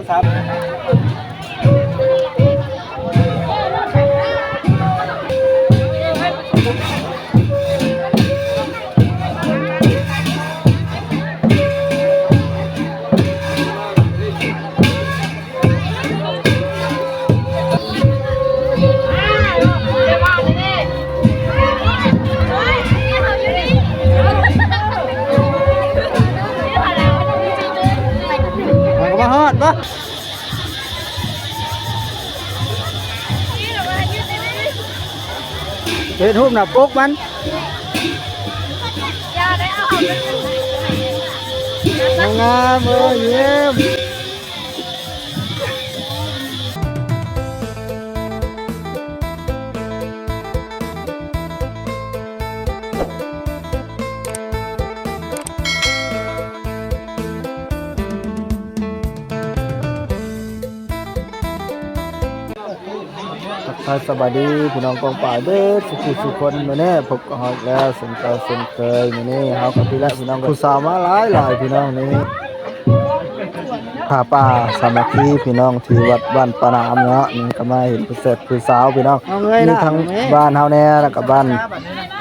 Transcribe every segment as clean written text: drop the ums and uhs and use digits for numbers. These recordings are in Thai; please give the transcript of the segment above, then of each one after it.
ภาษามันก็มาฮอดปะเฮ็ดรูปหน้าปกมันงามเอ้ยเยี่ยมทักทายสวัสดีพี่น้องกองป่าเด้อสุขคนมื้อนี้พบกันฮอดแล้วสมเก่าสมเคยมื้อนี้เฮากับพี่และพี่น้องผู้สาวมาหลายพี่น้องนี่ผ้าป่าสามัคคีพี่น้องที่วัดบ้านปานามเนาะนี่ก็มาเห็นผู้เสร็จผู้สาวพี่น้องมีทั้งบ้านเฮาแน่แล้วก็บ้าน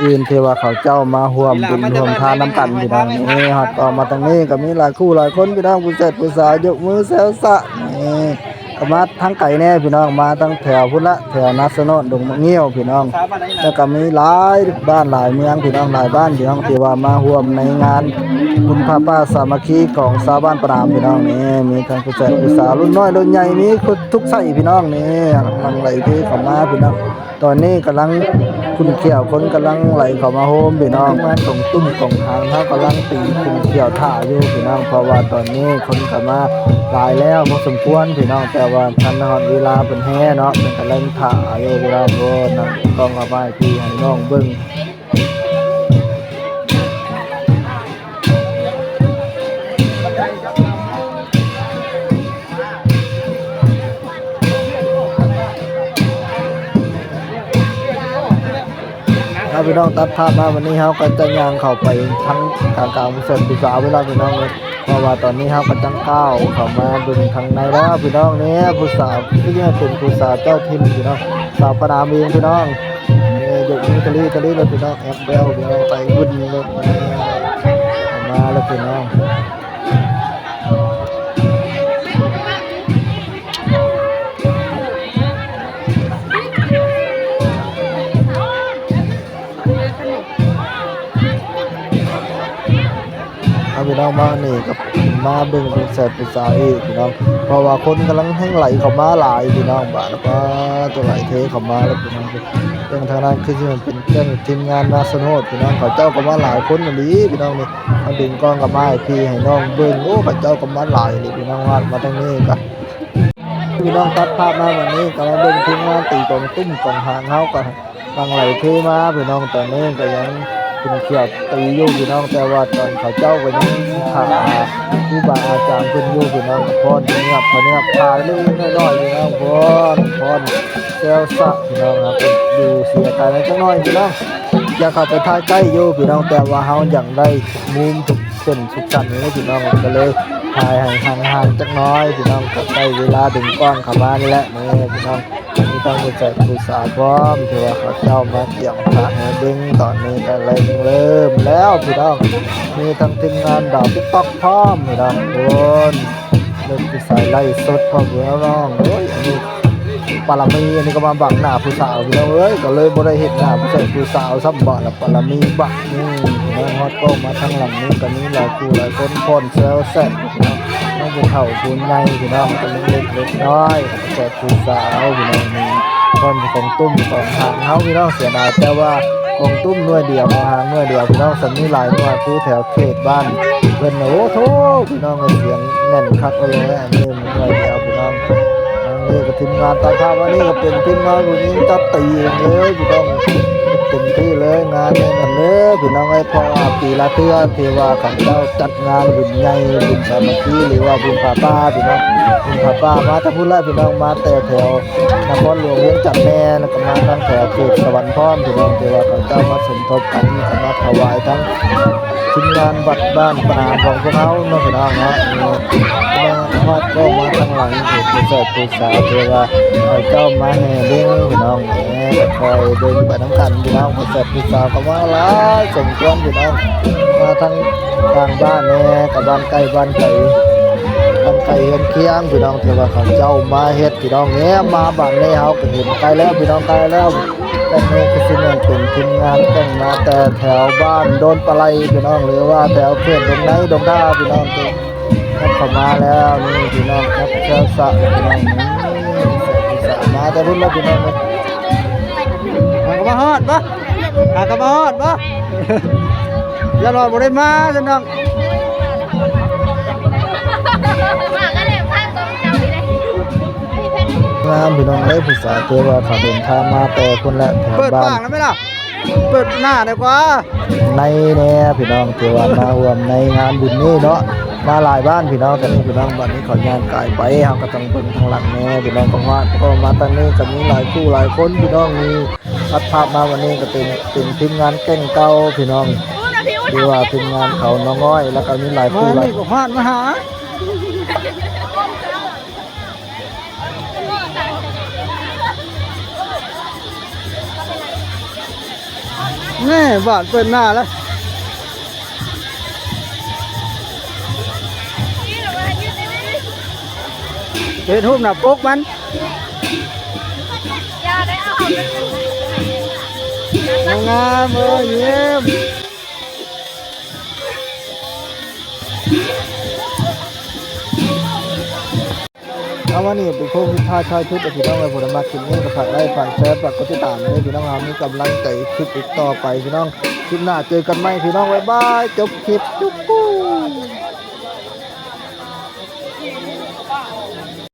อื่นที่ว่าเขาเจ้ามาร่วมบุญร่วมทานน้ำกันพี่น้องนี่ฮอดก็มาตรงนี้ก็มีหลายคู่หลายคนพี่น้องผู้เสร็จผู้สาวยกมือแซวสะนี่ก็มาทั้งไก่แน่พี่น้องมาตั้งแถวพุ่นละแถวนัสนนดงมะเงี้ยวพี่น้องแล้วก็มีหลายบ้านหลายเมืองพี่น้องหลายบ้านพี่น้องที่ว่ามาร่วมในงานบุญผ้าป่าสามัคคีของชาวบ้านปรามพี่น้องนี่มีทั้งผู้ชายผู้สาวรุ่นน้อยรุ่นใหญ่มีทุกไส้พี่น้องนี่กำลังไหลที่เข้ามาพี่น้องตอนนี้กำลังคุณเขี่ยวคนกำลังไหลเข้ามาโฮมพี่น้องมันของตุ้มของทางเขากำลังตีคุณเขี่ยวท่าอยู่พี่น้องเพราะว่าตอนนี้คนเข้ามาหลายแล้วพอสมควรพี่น้องแต่ว่าทันนอนเวลาเป็นแห่เนาะมันกำลังท่าอยู่พี่น้องโอ้นั่งกล้องเข้าไปพี่ให้น้องเบิ่งพี่น้องตัดภาพมาวันนี้เฮาก็จะย่างเข้าไปทั้งกลางผู้ชมผู้สาวเวลาพี่น้องเลยเพราะว่าตอนนี้เฮาก็จังก้าวเข้ามาดึงทางในแล้วพี่น้องนี่ผู้สาวที่นี่เป็นผู้สาวเจ้าถิ่นพี่น้องสาวปนามเองพี่น้องนี่ยกมือทะเลเลยพี่น้องแอบเบลพี่น้องไปวุ่นเลยมาแล้วพี่น้องพี่น้องมานี่กับมาเบิ่งเป็นแสบเป็นสายพี่น้องเพราะว่าคนกำลังแห้งไหลเข้ามาหลายพี่น้องบ้านแล้วก็ตัวไหลเทเข้ามาแล้วพี่น้องเรื่องทางนั้นคือที่มันเป็นเรื่องทีมงานนาสโนดพี่น้องเขาเจ้าก็มาหลายคนนี่พี่น้องนี่มาดึงกล้องกับไม้พี่ให้น้องเบิ่งโอ้เขาเจ้าก็มาหลายนี่พี่น้องว่ามาทางนี้กันพี่น้องตัดภาพมาวันนี้ก็มาเบิ่งทีมงานตีกองตุ้มกองหางเฮากันกำลังไหลเทมาพี่น้องตอนนี้ก็ยังคุณเขียวตีอยู่พี่น้องแต่ว่าตอนเขาเจ้าก็ยังขาผู้บาอาจารย์เพิ่นอยู่พี่น้องพรเงียบพาเล็กน้อยพี่น้องพรเซลซะพี่น้องครับดูเสียใจจังน้อยพี่น้องอยากเข้าไปถ่ายใกล้อยู่พี่น้องแต่ว่าเฮาอยากได้มุมทุกเส้นทุกชั้นนี่พี่น้องก็เลยถ่ายให้ห่างๆจักน้อยพี่น้องก็ได้เวลาดึงกล้องเข้ามานี่แหละนี่พี่น้องมีต้องไปจัดผู้สาวพร้อมที่ว่าเขาเจ้ามาเกี่ยงพระให้ดึงตอนนี้ก็เริ่มแล้วพี่น้องมีทั้งทีมงานดาวติ๊กต็อกพร้อมพี่น้องโอนเริ่มที่สายไล่สดพร้อมแล้วน้องโอ้ยอันนี้ปารามีอันนี้ก็มาบังหน้าผู้สาวพี่น้องเอ้ยก็เลยบ่ได้เห็นหน้าผู้สาวซ้ำบ่ละปารามีบักนี่น้องฮอตก็มาทางหลังนี้ก็นี้หลายคู่หลายคนพรเซลแซ่บน้องผู้เฒ่าผู้ใหญ่พี่น้องก็เล็กน้อยแต่ผู้สาวพี่น้องนี่คนของตุ้มของหางเฮาพี่น้องเสียดายแต่ว่าของตุ้มหน่วยเดียวของหางหน่วยเดียวพี่น้องสันนี้หลายหน่วยคือแถวเขตบ้านเพิ่นโอ้โธ่พี่น้องเสียงแน่นคักเลยอันนี้หน่วยเดียวพี่น้องนี่ก็ทีมงานตาภาพวันนี้ก็เป็นทีมงานผู้นี้จัดตีเองเลยพี่น้อง เต็มที่เลยงานนี้มันเด้อพี่น้องไอ้ยเพอปีละเทื่อที่ว่าของเจ้าจัดงานบุญใหญ่บุญสามัคคีหรือว่าบุญผาป่าพี่น้องบุญผาป่ามาถ้าพูดแล้วพี่น้องมาแต่แถวนครหลวงเวียงจันทน์แน่แล้วก็มาทั้งแถวเขตสวรรค์พร้อมพี่น้องที่ว่าของเจ้ามาสมทบกันก็มาถวายทั้งทีมงานวัดบ้านปราของพวกเขาเนาะพี่น้องเนาะทอดก็มาทางหลังเอกผู้เสพผู้สาวเพื่อว่าเจ้ามาแห่เลี้ยงพี่น้องคอยเดินไปน้ำกันพี่น้องผู้เสพผู้สาวก็มาหลายสมควรพี่น้องมาทางทางบ้านแน่กับบ้านใกล้บ้านไกลบ้านไกลเห็นเคียงพี่น้องเทว่าของเจ้ามาเฮ็ดพี่น้องเนี้ยมาบ้านนี้เฮาก็เห็นไกลแล้วพี่น้องไกลแล้วแต่นี่ก็สิเป็นทีมงานแต่งมาแต่แถวบ้านโดนปลาไหลพี่น้องหรือว่าแถวเขตดงไหนดงท่าพี่น้องครับเข้ามาแล้วนี่พี่น้องครับเช้าสะพี่น้องสะมาแต่รุ่นแล้วพี่น้องหากมาฮอดปะหากมาฮอดปะอย่ารอบ่ได้มาจังน้องงามพี่น้องได้ผู้สาวเทว่าเขาเดินทางมาแต่คนละแถวบ้านเปิดปากแล้วไหมล่ะเปิดหน้าได้กว่าในแน่พี่น้องเทว่ามาร่วมในงานบุญนี้เนาะมาหลายบ้านพี่น้องแต่นี่พี่น้องบ้านนี้ของานกายไปเฮาก็ต้องเบิ่งทางหลังแน่พี่น้องของว่าก็มาตอนนี้ก็มีหลายคู่หลายคนพี่น้องมีอัดภาพมาวันนี้ก็เป็นทีมงานแก่งเก่าพี่น้องที่ว่าทีมงานเขาน้องอ้อยแล้วก็มีหลายคู่หลายก็ฮอดมาหาแม่บ้านเปิดหน้าแล้วเห็นหุ้มหน้าปกมันงามเอ้ยเยี่ยมเอาวันนี้เป็นโค้งพิพาทชายทุกพี่น้องเลยผลไม้คลิปนี้ก็ฝากไลค์ฝากแชร์ฝากกดติดตามให้พี่น้องเรามีกำลังใจคลิปอีกต่อไปพี่น้องคลิปหน้าเจอกันไหมพี่น้องบ๊ายบายจบคลิปจุ๊บ